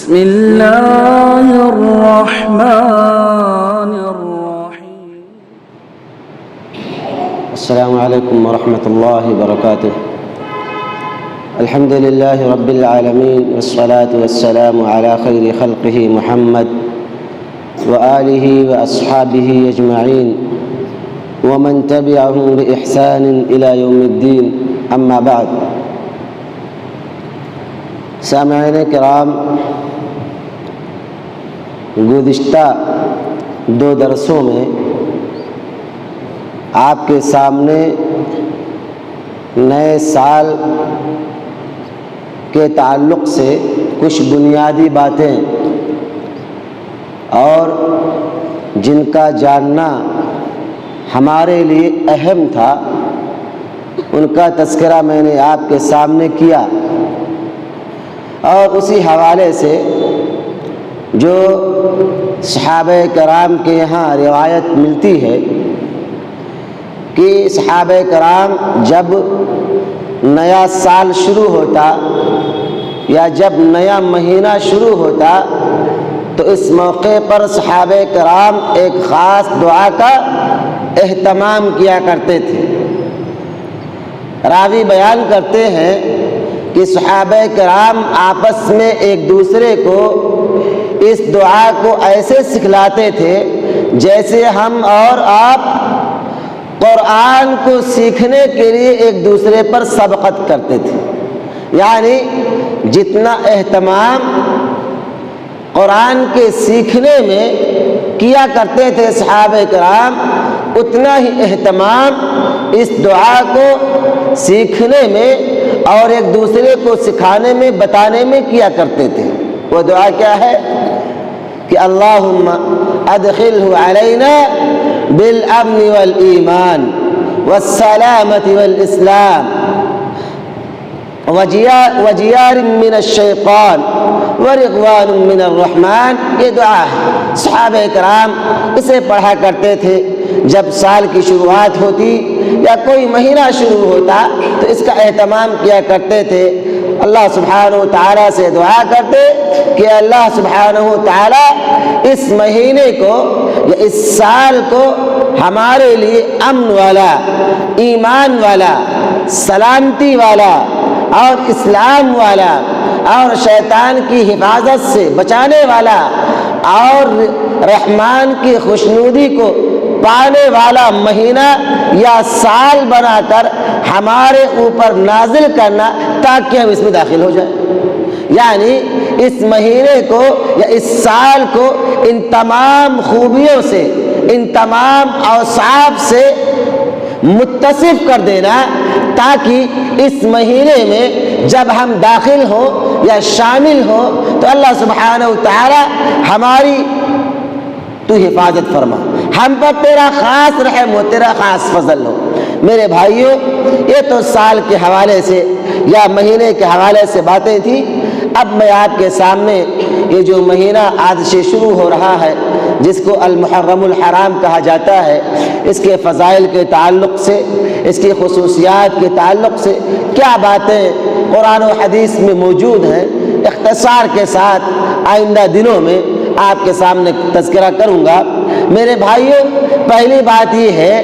بسم الله الرحمن الرحيم. السلام عليكم ورحمة الله وبركاته. الحمد لله رب العالمين، والصلاة والسلام على خير خلقه محمد وآله وأصحابه أجمعين ومن تبعهم بإحسان إلى يوم الدين، أما بعد. سامعین کرام، گزشتہ 2 درسوں میں آپ کے سامنے نئے سال کے تعلق سے کچھ بنیادی باتیں اور جن کا جاننا ہمارے لیے اہم تھا، ان کا تذکرہ میں نے آپ کے سامنے کیا، اور اسی حوالے سے جو صحابہ کرام کے یہاں روایت ملتی ہے کہ صحابہ کرام جب نیا سال شروع ہوتا یا جب نیا مہینہ شروع ہوتا تو اس موقع پر صحابہ کرام ایک خاص دعا کا اہتمام کیا کرتے تھے۔ راوی بیان کرتے ہیں کہ صحابہ کرام آپس میں ایک دوسرے کو اس دعا کو ایسے سکھلاتے تھے جیسے ہم اور آپ قرآن کو سیکھنے کے لیے ایک دوسرے پر سبقت کرتے تھے، یعنی جتنا اہتمام قرآن کے سیکھنے میں کیا کرتے تھے صحابہ کرام، اتنا ہی اہتمام اس دعا کو سیکھنے میں اور ایک دوسرے کو سکھانے میں بتانے میں کیا کرتے تھے۔ وہ دعا کیا ہے کہ اللہم ادخلہ علینا بالامن والایمان والسلامت والاسلام وجیار من الشیطان ورضوان من الرحمن۔ یہ دعا ہے، صحابہ کرام اسے پڑھا کرتے تھے جب سال کی شروعات ہوتی یا کوئی مہینہ شروع ہوتا تو اس کا اہتمام کیا کرتے تھے۔ اللہ سبحانہ و تعالیٰ سے دعا کرتے کہ اللہ سبحانہ و تعالیٰ اس مہینے کو یا اس سال کو ہمارے لیے امن والا، ایمان والا، سلامتی والا اور اسلام والا اور شیطان کی حفاظت سے بچانے والا اور رحمان کی خوشنودی کو پانے والا مہینہ یا سال بنا کر ہمارے اوپر نازل کرنا تاکہ ہم اس میں داخل ہو جائیں۔ یعنی اس مہینے کو یا اس سال کو ان تمام خوبیوں سے، ان تمام اوصاف سے متصف کر دینا تاکہ اس مہینے میں جب ہم داخل ہوں یا شامل ہوں تو اللہ سبحانہ و تعالی ہماری تو حفاظت فرما، ہم پر تیرا خاص رحم ہو، تیرا خاص فضل ہو۔ میرے بھائیوں، یہ تو سال کے حوالے سے یا مہینے کے حوالے سے باتیں تھیں۔ اب میں آپ کے سامنے یہ جو مہینہ آج سے شروع ہو رہا ہے جس کو المحرم الحرام کہا جاتا ہے، اس کے فضائل کے تعلق سے، اس کی خصوصیات کے تعلق سے کیا باتیں قرآن و حدیث میں موجود ہیں، اختصار کے ساتھ آئندہ دنوں میں آپ کے سامنے تذکرہ کروں گا۔ میرے بھائیوں، پہلی بات یہ ہے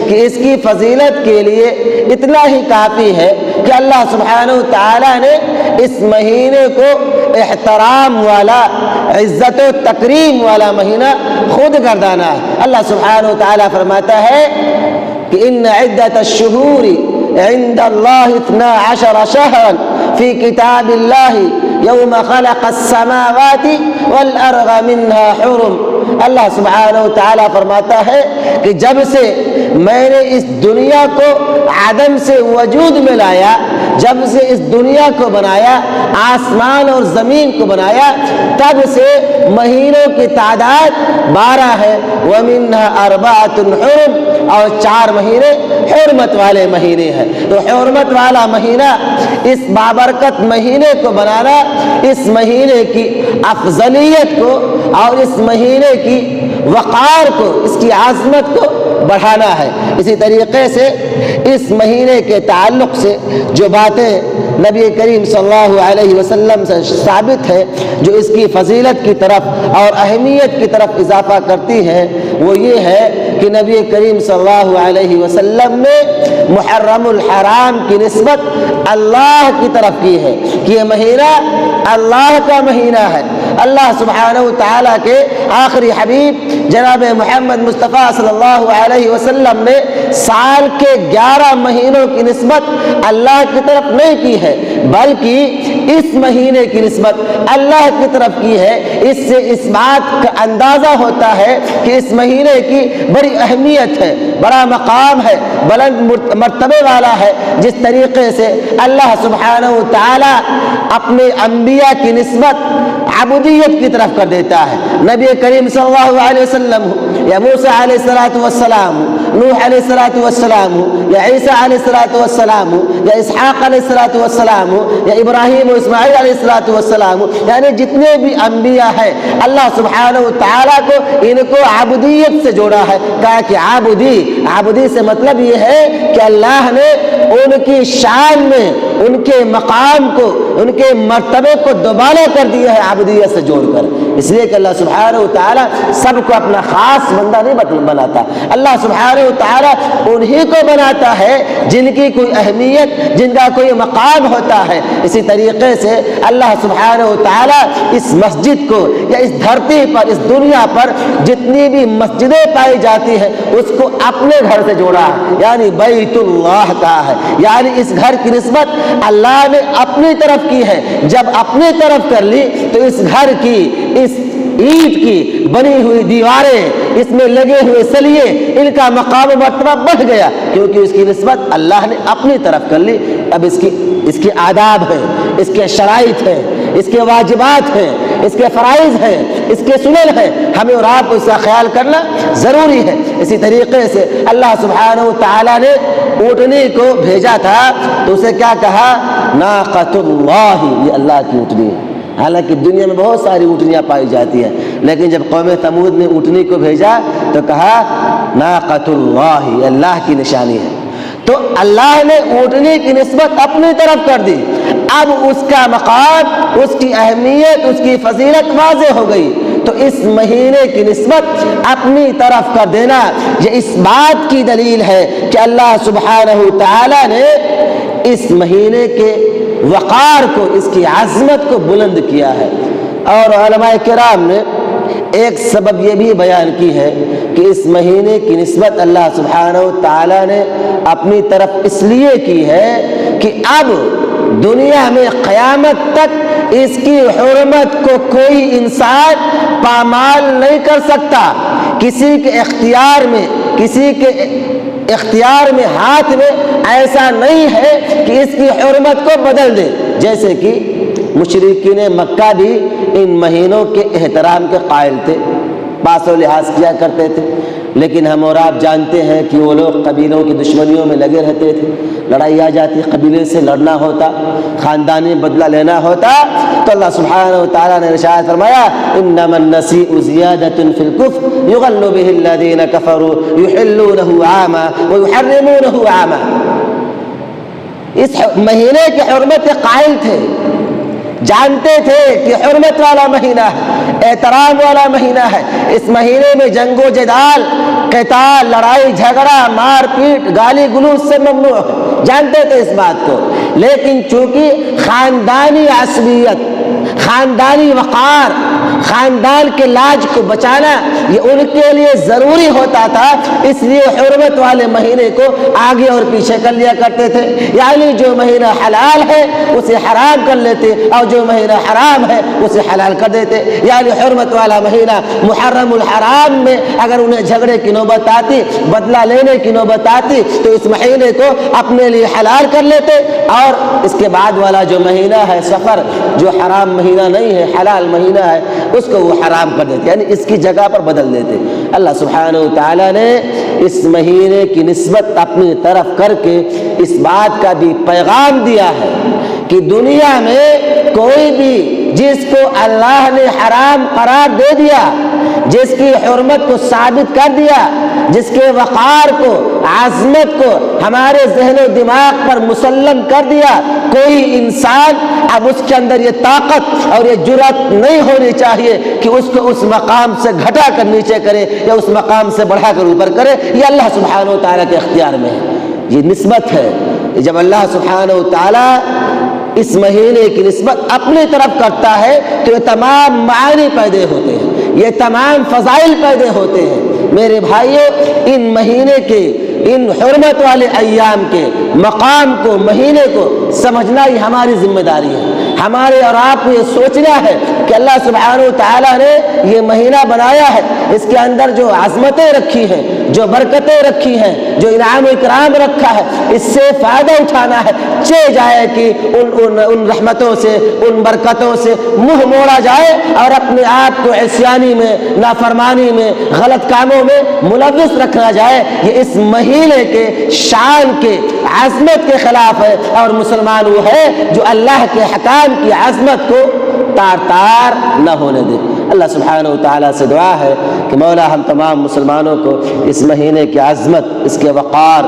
کہ اس کی فضیلت کے لیے اتنا ہی کافی ہے کہ اللہ سبحانہ و تعالیٰ نے اس مہینے کو احترام والا، عزت و تکریم والا مہینہ خود گردانا ہے۔ اللہ سبحانہ و تعالیٰ فرماتا ہے کہ ان عدت الشہور عند اللہ 12 شہرا فی کتاب اللہ یوم خلق السماوات والارض منها حرم۔ اللہ سبحانہ و تعالیٰ فرماتا ہے کہ جب سے میں نے اس دنیا کو عدم سے وجود میں لایا، جب سے اس دنیا کو بنایا، آسمان اور زمین کو بنایا، تب سے مہینوں کی تعداد 12 ہے، وَمِنْهَا 4 حرم، اور 4 مہینے حرمت والے مہینے ہیں۔ تو حرمت والا مہینہ، اس بابرکت مہینے کو بنانا، اس مہینے کی افضلیت کو اور اس مہینے کی وقار کو، اس کی عظمت کو بڑھانا ہے۔ اسی طریقے سے اس مہینے کے تعلق سے جو باتیں نبی کریم صلی اللہ علیہ وسلم سے ثابت ہے، جو اس کی فضیلت کی طرف اور اہمیت کی طرف اضافہ کرتی ہیں، وہ یہ ہے کہ نبی کریم صلی اللہ علیہ وسلم نے محرم الحرام کی نسبت اللہ کی طرف کی ہے کہ یہ مہینہ اللہ کا مہینہ ہے۔ اللہ سبحانہ وتعالیٰ کے آخری حبیب جناب محمد مصطفیٰ صلی اللہ علیہ وسلم نے سال کے 11 مہینوں کی نسبت اللہ کی طرف نہیں کی ہے، بلکہ اس مہینے کی نسبت اللہ کی طرف کی ہے۔ اس سے اس بات کا اندازہ ہوتا ہے کہ اس مہینے کی بڑی اہمیت ہے، بڑا مقام ہے، بلند مرتبے والا ہے۔ جس طریقے سے اللہ سبحانہ وتعالی اپنے انبیاء کی نسبت عبودیت کی طرف کر دیتا ہے، نبی کریم صلی اللہ علیہ وسلم یا موسیٰ علیہ السلام، نوح علیہ السلام، یا عیسیٰ علیہ السلام، یا اسحاق علیہ السلام، یا ابراہیم و اسماعیل علیہ السلام، یعنی جتنے بھی انبیاء ہیں اللہ سبحانہ وتعالیٰ کو ان کو عبودیت سے جوڑا ہے۔ کہا کہ عبودی سے مطلب یہ ہے کہ اللہ نے ان کی شان میں ان کے مقام کو، ان کے مرتبے کو دوبارہ کر دیا ہے عبودیت سے جوڑ کر۔ اس لیے کہ اللہ سبحانہ وتعالی سب کو اپنا خاص بندہ نہیں بناتا، اللہ سبحانہ وتعالی انہی کو بناتا ہے جن کی کوئی اہمیت، جن کا کوئی مقام ہوتا ہے۔ اسی طریقے سے اللہ سبحانہ وتعالی اس مسجد کو یا اس دھرتی پر، اس دنیا پر جتنی بھی مسجدیں پائی جاتی ہیں اس کو اپنے گھر سے جوڑا ہے، یعنی بیت اللہ کا ہے، یعنی اس گھر کی نسبت اللہ نے اپنی طرف کی ہے۔ جب اپنی طرف کر لی تو اس گھر کی، اس اینٹ کی بنی ہوئی دیواریں، اس میں لگے ہوئے سلیے، ان کا مقام و مرتبہ بڑھ گیا، کیونکہ اس کی نسبت اللہ نے اپنی طرف کر لی۔ اب اس کے آداب ہیں، اس کے شرائط ہیں، اس کے واجبات ہیں، اس کے فرائض ہیں، اس کے سنن ہیں، ہمیں اور آپ کو اس کا خیال کرنا ضروری ہے۔ اسی طریقے سے اللہ سبحانہ وتعالی نے اونٹنی کو بھیجا تھا تو اسے کیا کہا؟ ناقۃ اللہ، یہ اللہ کی اونٹنی ہے۔ حالانکہ دنیا میں بہت ساری اونٹنیاں پائی جاتی ہیں، لیکن جب قوم ثمود نے اونٹنی کو بھیجا تو کہا ناقۃ اللہ، یہ اللہ کی نشانی ہے۔ تو اللہ نے اونٹنی کی نسبت اپنی طرف کر دی، اب اس کا مقام، اس کی اہمیت، اس کی فضیلت واضح ہو گئی۔ تو اس مہینے کی نسبت اپنی طرف کر دینا یہ اس بات کی دلیل ہے کہ اللہ سبحانہ وتعالی نے اس مہینے کے وقار کو، اس کی عظمت کو بلند کیا ہے۔ اور علماء کرام نے ایک سبب یہ بھی بیان کی ہے کہ اس مہینے کی نسبت اللہ سبحانہ وتعالی نے اپنی طرف اس لیے کی ہے کہ اب دنیا میں قیامت تک اس کی حرمت کو کوئی انسان پامال نہیں کر سکتا۔ کسی کے اختیار میں، کسی کے اختیار میں، ہاتھ میں ایسا نہیں ہے کہ اس کی حرمت کو بدل دے۔ جیسے کہ مشرکین مکہ بھی ان مہینوں کے احترام کے قائل تھے، پاس و لحاظ کیا کرتے تھے، لیکن ہم اور آپ جانتے ہیں کہ وہ لوگ قبیلوں کی دشمنیوں میں لگے رہتے تھے۔ لڑائی آ جاتی، قبیلے سے لڑنا ہوتا، خاندانی بدلہ لینا ہوتا، تو اللہ سبحانہ وتعالیٰ نے ارشاد فرمایا انما النسیء زیادۃ فی الکفر یغل بہ الذین کفروا یحلونہ عاما ویحرمونہ عاما۔ اس مہینے کی حرمت کے قائل تھے، جانتے تھے کہ حرمت والا مہینہ ہے، احترام والا مہینہ ہے، اس مہینے میں جنگ و جدال، قتال، لڑائی جھگڑا، مار پیٹ، گالی گلوچ سے ممنوع ہے، جانتے تھے اس بات کو۔ لیکن چونکہ خاندانی عصبیت، خاندانی وقار، خاندان کے لاج کو بچانا یہ ان کے لیے ضروری ہوتا تھا، اس لیے حرمت والے مہینے کو آگے اور پیچھے کر لیا کرتے تھے، یعنی جو مہینہ حلال ہے اسے حرام کر لیتے اور جو مہینہ حرام ہے اسے حلال کر دیتے۔ یعنی حرمت والا مہینہ محرم الحرام میں اگر انہیں جھگڑے کی نوبت آتی، بدلہ لینے کی نوبت آتی تو اس مہینے کو اپنے لیے حلال کر لیتے، اور اس کے بعد والا جو مہینہ ہے صفر، جو حرام مہینہ نہیں ہے، حلال مہینہ ہے، اس کو وہ حرام کر دیتے، یعنی اس کی جگہ پر بدل دیتے۔ اللہ سبحانہ وتعالی نے اس مہینے کی نسبت اپنی طرف کر کے اس بات کا بھی پیغام دیا ہے کہ دنیا میں کوئی بھی جس کو اللہ نے حرام قرار دے دیا، جس کی حرمت کو ثابت کر دیا، جس کے وقار کو، عظمت کو ہمارے ذہن و دماغ پر مسلم کر دیا، کوئی انسان اب اس کے اندر یہ طاقت اور یہ جرأت نہیں ہونی چاہیے کہ اس کو اس مقام سے گھٹا کر نیچے کرے یا اس مقام سے بڑھا کر اوپر کرے۔ یہ اللہ سبحانہ و تعالیٰ کے اختیار میں ہے، یہ نسبت ہے۔ جب اللہ سبحانہ و تعالیٰ اس مہینے کی نسبت اپنی طرف کرتا ہے تو یہ تمام معانی پیدا ہوتے ہیں، یہ تمام فضائل پیدا ہوتے ہیں۔ میرے بھائیوں، ان مہینے کے، ان حرمت والے ایام کے مقام کو، مہینے کو سمجھنا ہی ہماری ذمہ داری ہے۔ ہمارے اور آپ کو یہ سوچنا ہے کہ اللہ سبحانہ و تعالیٰ نے یہ مہینہ بنایا ہے، اس کے اندر جو عظمتیں رکھی ہیں، جو برکتیں رکھی ہیں، جو انعام و اکرام رکھا ہے، اس سے فائدہ اٹھانا ہے۔ چہ جائے کہ ان رحمتوں سے، ان برکتوں سے منہ موڑا جائے اور اپنے آپ کو عصیانی میں، نافرمانی میں، غلط کاموں میں ملوث رکھنا جائے۔ یہ اس مہینے کے شان کے، عظمت کے خلاف ہے، اور مسلمان وہ ہے جو اللہ کے حکام کی عظمت کو تار تار نہ ہونے دے۔ اللہ سبحانہ و تعالیٰ سے دعا ہے کہ مولا ہم تمام مسلمانوں کو اس مہینے کی عظمت، اس کے وقار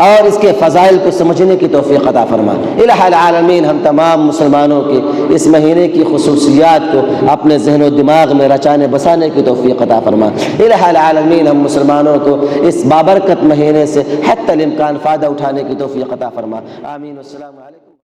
اور اس کے فضائل کو سمجھنے کی توفیق عطا فرما۔ الہ العالمین ہم تمام مسلمانوں کی اس مہینے کی خصوصیات کو اپنے ذہن و دماغ میں رچانے بسانے کی توفیق عطا فرما۔ الہ العالمین ہم مسلمانوں کو اس بابرکت مہینے سے حتی الامکان فائدہ اٹھانے کی توفیق عطا فرما۔ آمین۔ السلام علیکم۔